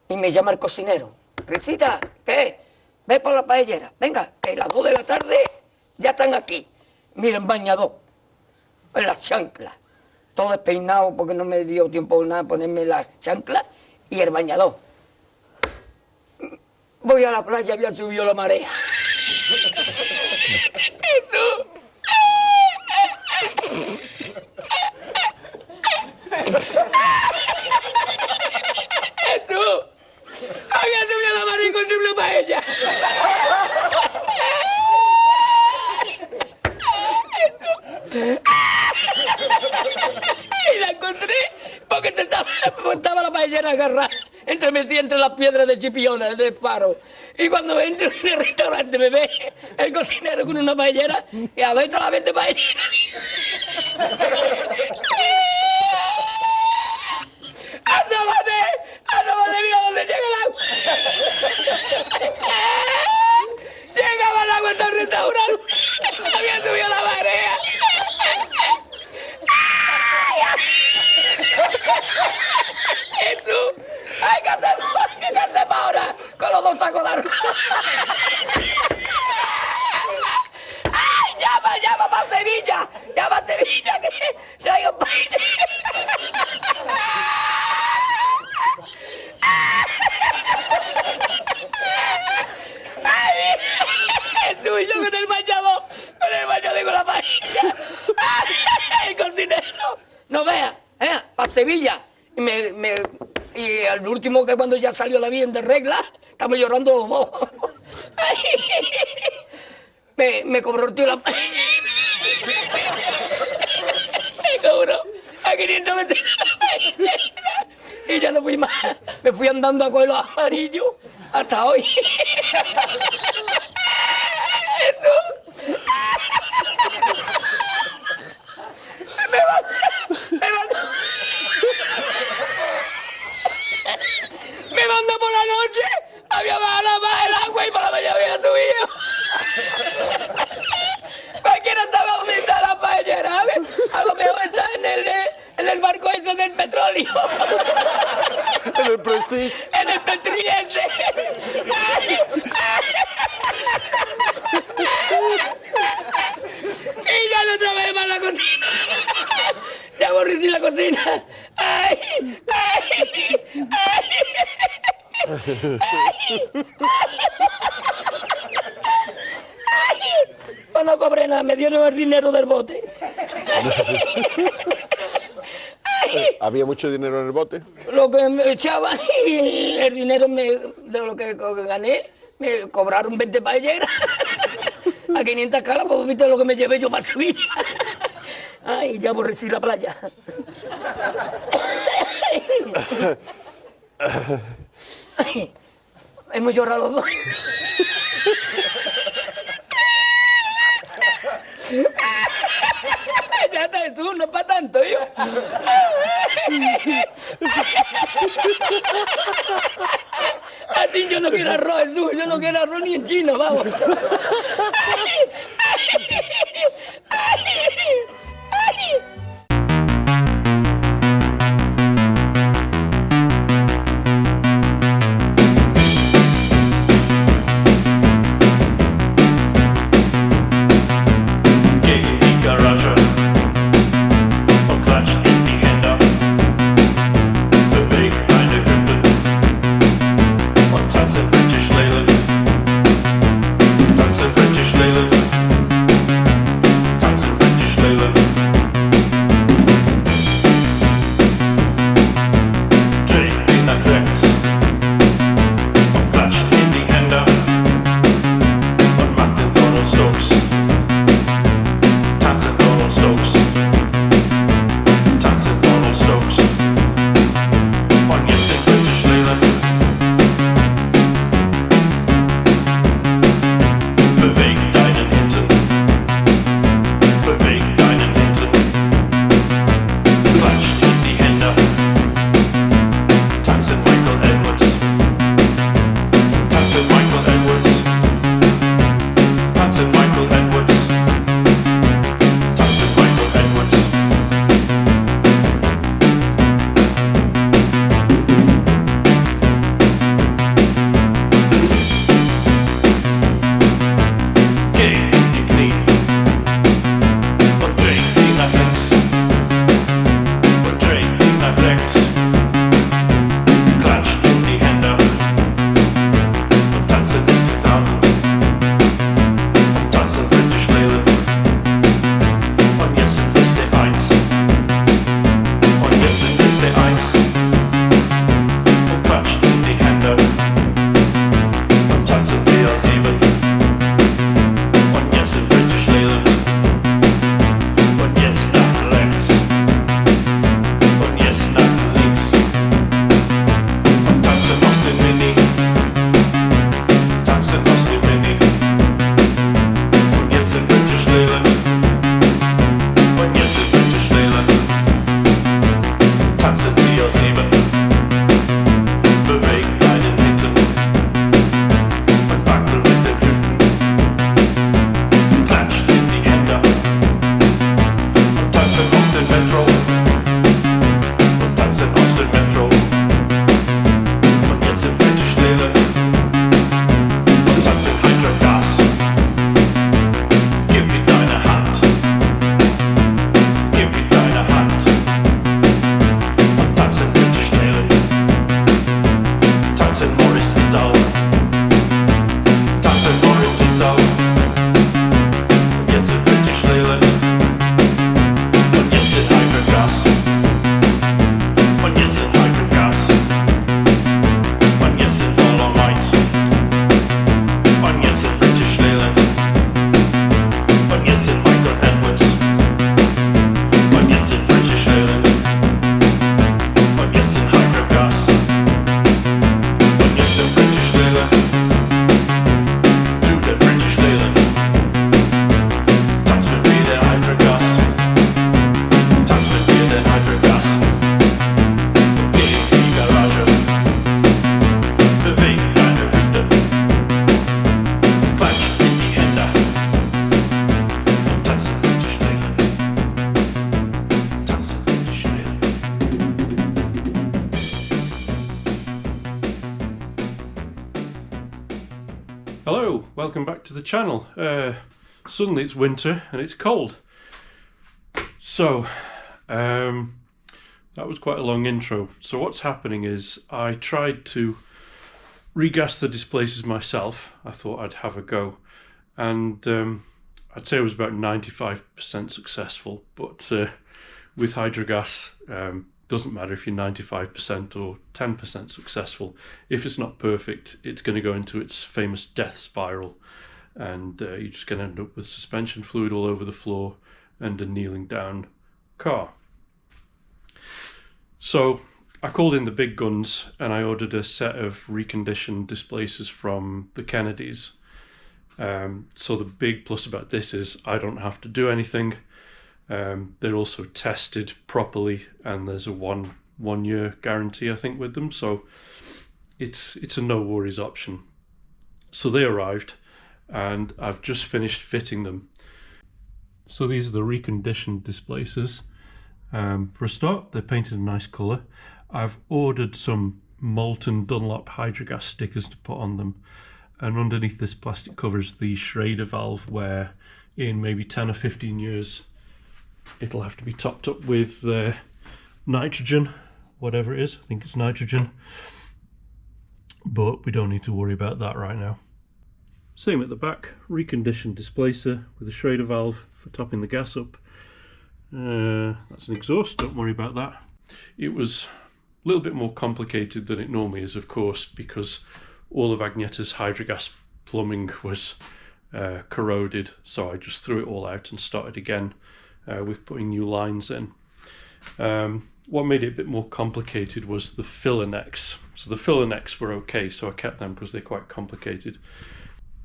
Y me llama el cocinero. Risita, ¿qué? Ve por la paellera. Venga, que a las 2 de la tarde ya están aquí. Miren, bañador, en las chanclas. Todo despeinado porque no me dio tiempo nada a ponerme las chanclas y el bañador. Voy a la playa, había subido la marea. Jesús. Jesús. Había subido la marea y encontré una paella. Y la encontré porque estaba la paellera agarrada metida entre las piedras de Chipiona del faro. Y cuando entro en el restaurante me ve el cocinero con una paellera y a ver toda la vez de paellera. ¡Asómate, mira dónde llega el agua! Llegaba el agua hasta el restaurante. Había subido la marea. ¡Jesús! ¡Ay, qué hacemos ahora! Con los 2 sacos de arroz. ¡Ay, llama para Sevilla! ¡Llama a Sevilla que traigo paella! ¡Ay, Jesús! Y yo con el bañador con la paella. ¡Ay, el cocinero! No vea, para Sevilla. Y al último, que cuando ya salió la bien de regla, estamos llorando los dos. Me cobró el tío la paella. Me cobró a 500 metros la paella. Y ya no fui más. Me fui andando a coger los amarillos hasta hoy. Me mandó por la noche, había bajado más el agua y por la mañana había subido. Cualquiera estaba donde está la paellera, ¿sabes? A lo mejor está en el barco ese del petróleo. En el Prestige. En el Petriense. Y ya no trabajé más la cocina. Ya aborrecí la cocina. ¡Ay! ¡Ay! ¡Ay! Pues no cobré nada, me dieron el dinero del bote. ¿Había mucho dinero en el bote? Lo que me echaba y el dinero de lo que gané, me cobraron 20 paelleras. A 500 calas, pues viste lo que me llevé yo para Sevilla. Ay, ya aborrecí la playa. Ay, hemos llorado los dos. Ya está, tú, no es para tanto, yo. A ti yo no quiero arroz, Jesús, yo no quiero arroz ni en chino, vamos. Tanzen Hello, welcome back to the channel. Suddenly it's winter and it's cold. So, that was quite a long intro. So what's happening is I tried to regas the displacers myself. I thought I'd have a go. And I'd say I was about 95% successful. But with Hydragas, doesn't matter if you're 95% or 10% successful. If it's not perfect, it's going to go into its famous death spiral, and you're just going to end up with suspension fluid all over the floor and a kneeling down car. So I called in the big guns and I ordered a set of reconditioned displacers from the Kennedys. So the big plus about this is I don't have to do anything. They're also tested properly, and there's a one year guarantee, I think, with them, so it's a no worries option. So they arrived and I've just finished fitting them. So these are the reconditioned displacers. For a start, they're painted a nice colour. I've ordered some molten Dunlop Hydragas stickers to put on them, and underneath this plastic cover is the Schrader valve, where in maybe 10 or 15 years it'll have to be topped up with nitrogen, whatever it is. I think it's nitrogen, but we don't need to worry about that right now. Same at the back, reconditioned displacer with a Schrader valve for topping the gas up. That's an exhaust, don't worry about that. It was a little bit more complicated than it normally is, of course, because all of Agnetha's Hydragas plumbing was corroded, so I just threw it all out and started again with putting new lines in. What made it a bit more complicated was the filler necks. So the filler necks were okay, so I kept them because they're quite complicated.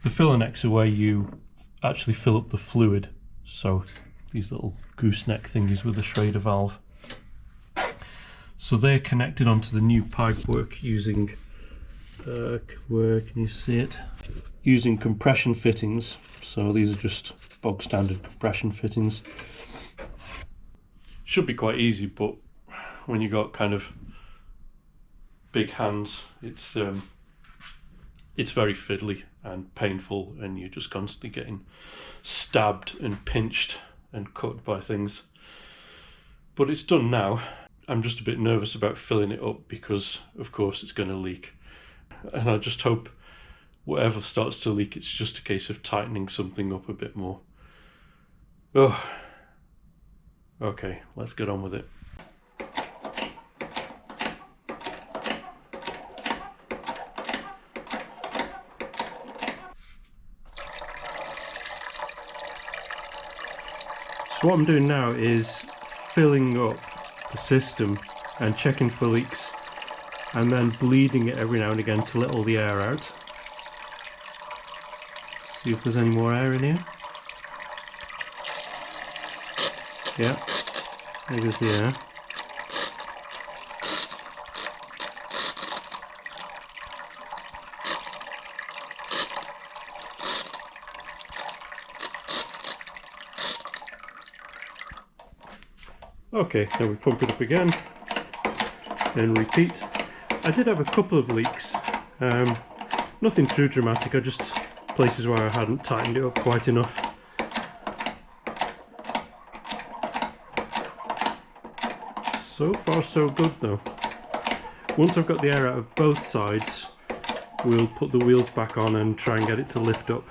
The filler necks are where you actually fill up the fluid, so these little gooseneck thingies with the Schrader valve. So they're connected onto the new pipework using can you see it? Using compression fittings. So these are just bog standard compression fittings. Should be quite easy, but when you got kind of big hands, it's very fiddly and painful, and you're just constantly getting stabbed and pinched and cut by things. But it's done now. I'm just a bit nervous about filling it up because of course it's going to leak, and I just hope whatever starts to leak, it's just a case of tightening something up a bit more. Oh, okay, let's get on with it. So what I'm doing now is filling up the system and checking for leaks, and then bleeding it every now and again to let all the air out. See if there's any more air in here. Yeah, there goes the air. Okay, now we pump it up again and repeat. I did have a couple of leaks, nothing too dramatic, just places where I hadn't tightened it up quite enough. So far so good though. Once I've got the air out of both sides, we'll put the wheels back on and try and get it to lift up.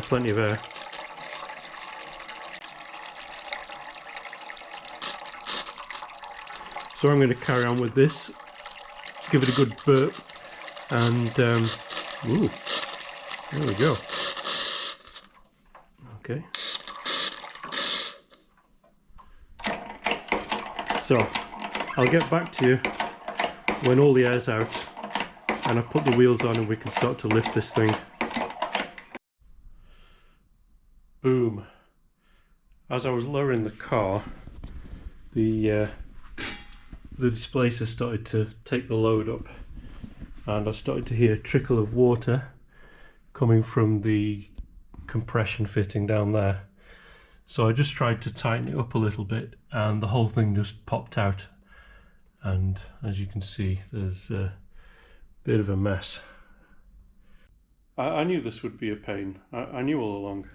Plenty of air. So I'm going to carry on with this, give it a good burp, and ooh, there we go. Okay. So I'll get back to you when all the air's out and I've put the wheels on and we can start to lift this thing. Boom. As I was lowering the car, the displacer started to take the load up, and I started to hear a trickle of water coming from the compression fitting down there. So I just tried to tighten it up a little bit and the whole thing just popped out. and as you can see, there's a bit of a mess. I knew this would be a pain. I knew all along.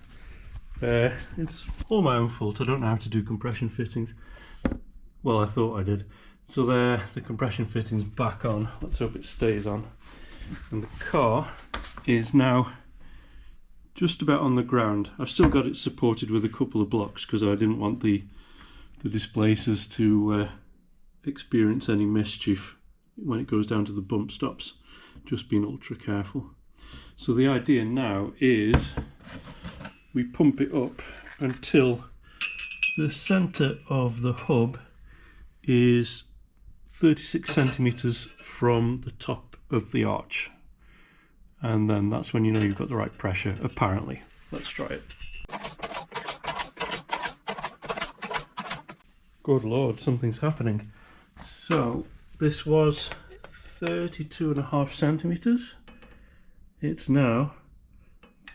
It's all my own fault. I don't know how to do compression fittings. Well, I thought I did. So there, the compression fitting's back on. Let's hope it stays on. And the car is now just about on the ground. I've still got it supported with a couple of blocks because I didn't want the displacers to experience any mischief when it goes down to the bump stops. Just being ultra careful. So the idea now is we pump it up until the centre of the hub is 36 centimetres from the top of the arch, and then that's when you know you've got the right pressure, apparently. Let's try it. Good lord, something's happening. So this was 32.5 centimetres. It's now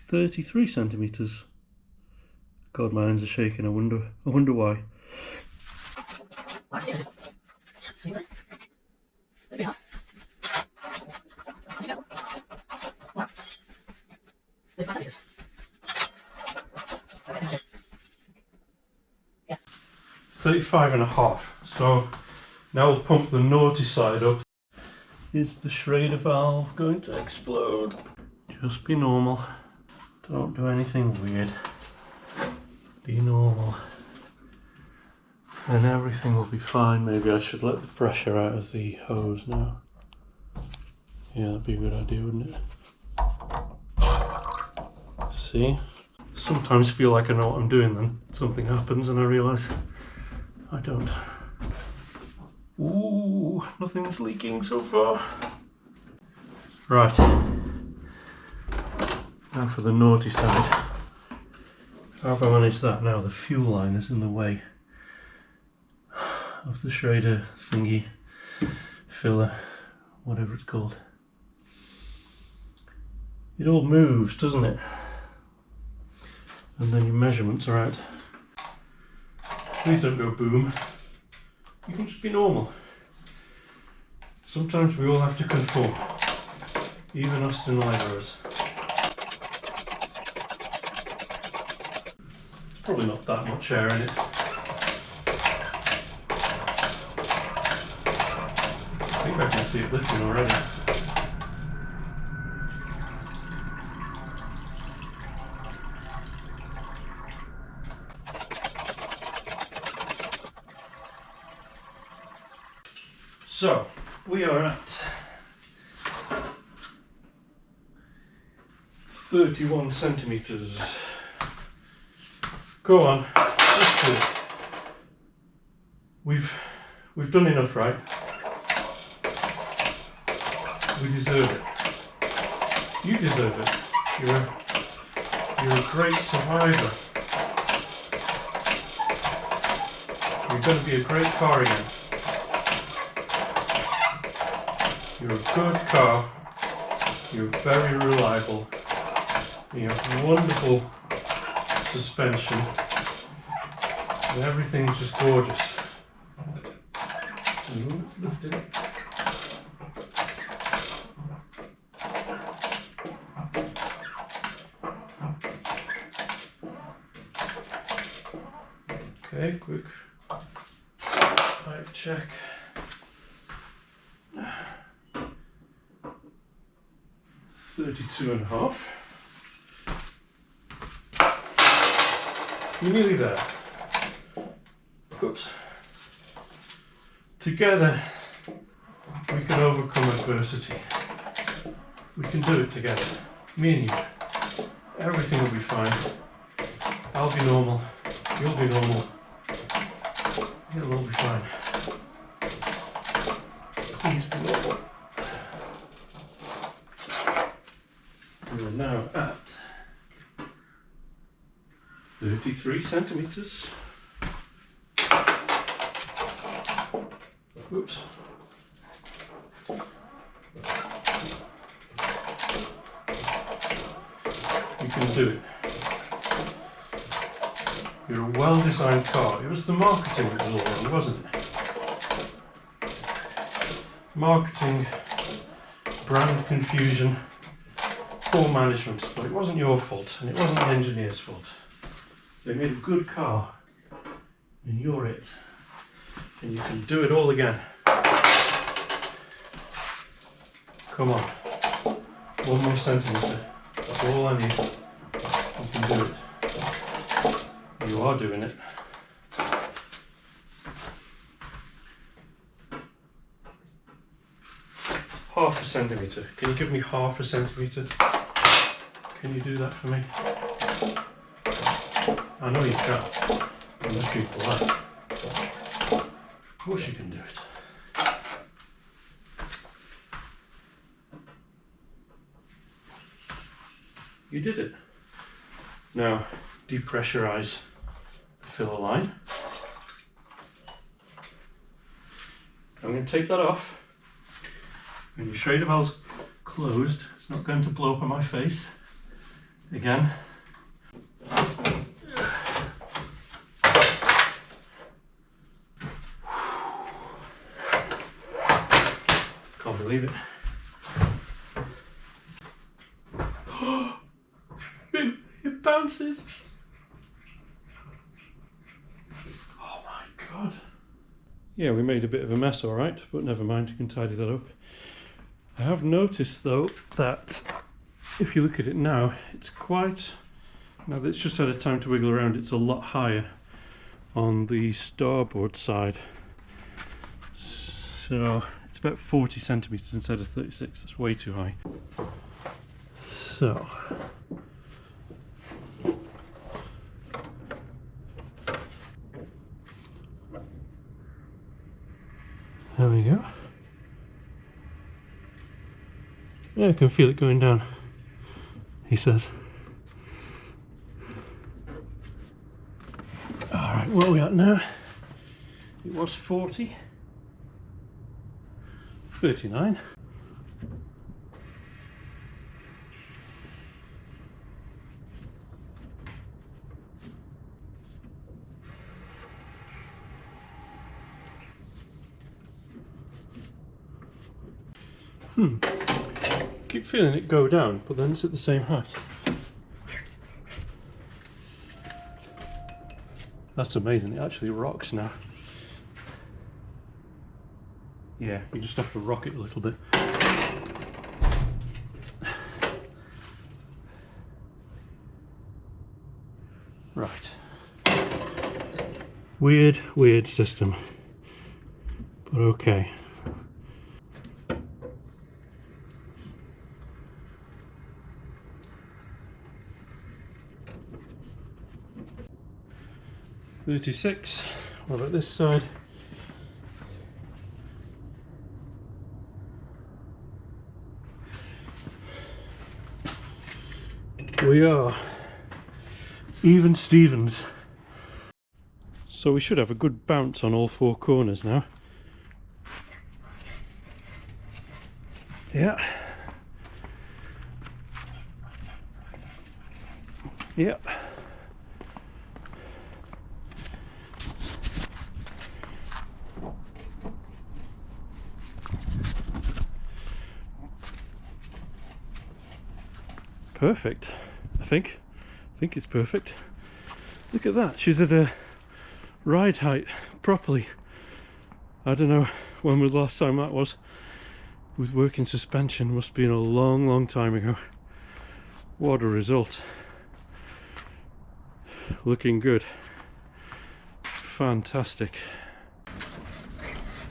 33 centimetres. God, my hands are shaking. I wonder why. Yeah. 35.5. So now we'll pump the naughty side up. Is the Schrader valve going to explode? Just be normal. Don't do anything weird. Be normal. And everything will be fine. Maybe I should let the pressure out of the hose now. Yeah, that'd be a good idea, wouldn't it? See? Sometimes feel like I know what I'm doing, then something happens and I realise I don't. Ooh, nothing's leaking so far. Right. Now for the naughty side. How have I managed that now? The fuel line is in the way of the Schrader thingy, filler, whatever it's called. It all moves, doesn't it? And then your measurements are out. Please don't go boom. You can just be normal. Sometimes we all have to conform, even us deniers. There's probably not that much air in it. I think I can see it lifting already. So, we are at 31 centimetres. Go on, that's good. We've done enough, right? We deserve it. You deserve it. You're a great survivor. You're going to be a great car again. You're a good car. You're very reliable. You have wonderful suspension. And everything's just gorgeous. Ooh, it's lifting. Okay, quick pipe check. Thirty-two and a half. You're nearly there. Oops. Together, we can overcome adversity. We can do it together. Me and you. Everything will be fine. I'll be normal. You'll be normal. It'll all be fine. Please be normal. We're now at 33 centimetres. Oops. You can do it. You're a well-designed car. It was the marketing that was all wrong, wasn't it? marketing, brand confusion, poor management, but it wasn't your fault and it wasn't the engineer's fault. They made a good car and you're it, and you can do it all again. Come on, 1 more centimetre, that's all I need. You can do it. You are doing it. Half a centimetre. Can you give me half a centimetre? Can you do that for me? I know you can. You must be polite. Of course you can do it. You did it. Now, depressurize the filler line. I'm going to take that off. When your Schrader valve's closed, it's not going to blow up on my face again. Can't believe it. It bounces. Oh my god. Yeah, we made a bit of a mess, alright, but never mind, you can tidy that up. I have noticed though that if you look at it now, it's quite, now that it's just had a time to wiggle around, it's a lot higher on the starboard side. So it's about 40 centimetres instead of 36, that's way too high. So there we go. Yeah, I can feel it going down, he says. Alright, where are we at now? It was 40. 39. Keep feeling it go down, but then it's at the same height. That's amazing, it actually rocks now. Yeah, you just have to rock it a little bit. Right. Weird system. But okay. $36. What about this side? We are even Stevens. So we should have a good bounce on all 4 corners now. Yeah. Yeah. Perfect, I think it's perfect. Look at that, she's at a ride height properly. I don't know when was the last time that was with working suspension, must have been a long time ago. What a result. Looking good, fantastic.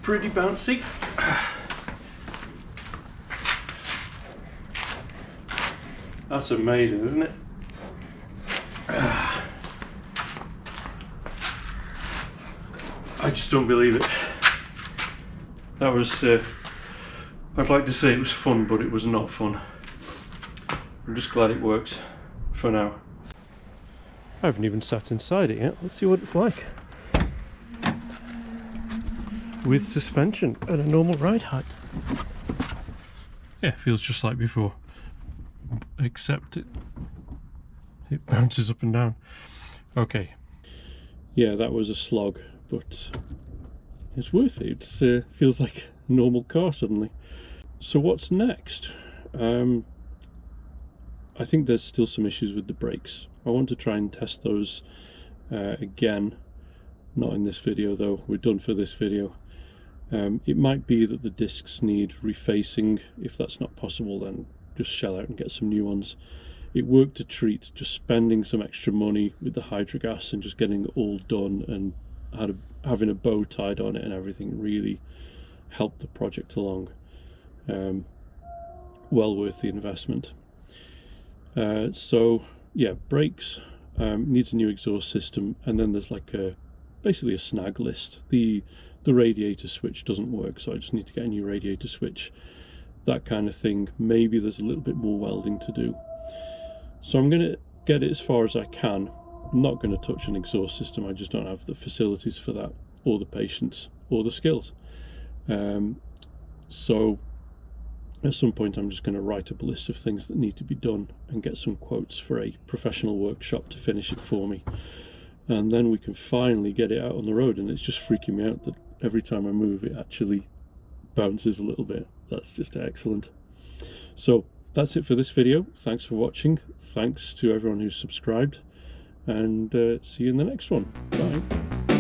Pretty bouncy. That's amazing, isn't it? I just don't believe it. That was, I'd like to say it was fun, but it was not fun. I'm just glad it works for now. I haven't even sat inside it yet. Let's see what it's like. With suspension at a normal ride height. Yeah, feels just like before. Except it bounces up and down. Okay, yeah, that was a slog, but it's worth it. It feels like normal car suddenly. So what's next? I think there's still some issues with the brakes. I want to try and test those again. Not in this video though, we're done for this video. It might be that the discs need refacing. If that's not possible, then just shell out and get some new ones. It worked a treat just spending some extra money with the Hydragas and just getting it all done, and having a bow tied on it and everything really helped the project along. Well worth the investment. So yeah, brakes, needs a new exhaust system, and then there's like basically a snag list. The radiator switch doesn't work, so I just need to get a new radiator switch, that kind of thing. Maybe there's a little bit more welding to do. So I'm going to get it as far as I can. I'm not going to touch an exhaust system, I just don't have the facilities for that, or the patience, or the skills. So at some point I'm just going to write up a list of things that need to be done and get some quotes for a professional workshop to finish it for me. And then we can finally get it out on the road, and it's just freaking me out that every time I move it actually bounces a little bit. That's just excellent. So that's it for this video. Thanks for watching. Thanks to everyone who's subscribed, and see you in the next one. Bye.